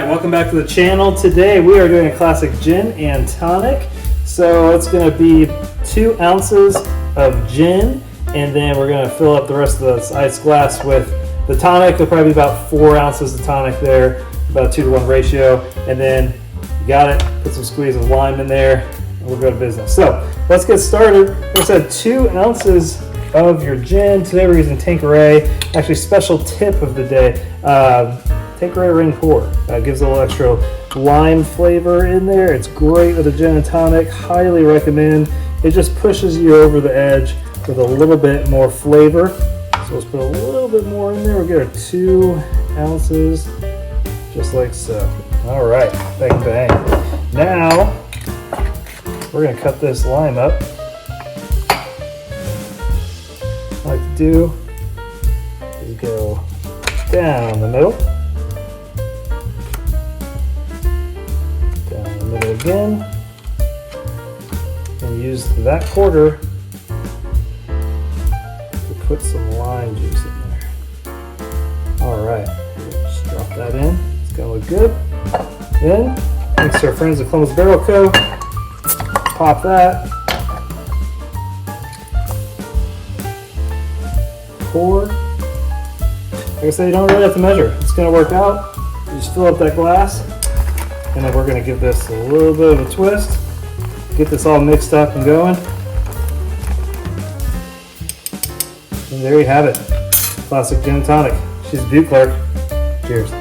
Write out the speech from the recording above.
welcome back to the channel. Today we are doing a classic gin and tonic. So it's going to be 2 ounces of gin, and then we're going to fill up the rest of this ice glass with the tonic. There'll probably be about 4 ounces of tonic there, about a 2-to-1 ratio. And then you got it, put some squeeze of lime in there, and we'll go to business. So let's get started. Like I said, 2 ounces of your gin. Today we're using Tanqueray. Actually, special tip of the day. Tanqueray ring pour. Gives a little extra lime flavor in there. It's great with a gin and tonic. Highly recommend. It just pushes you over the edge with a little bit more flavor. So let's put a little bit more in there. We'll get our 2 ounces, just like so. All right, bang bang. Now we're gonna cut this lime up. What I like to do is go down the middle. Again, and use that quarter to put some lime juice in there. All right, just drop that in. It's gonna look good. Then, thanks to our friends at Columbus Barrel Co., pop that. Pour. Like I said, you don't really have to measure. It's gonna work out. You just fill up that glass. And then we're going to give this a little bit of a twist, get this all mixed up and going. And there you have it, classic gin and tonic. She's a Butte Clark. Cheers.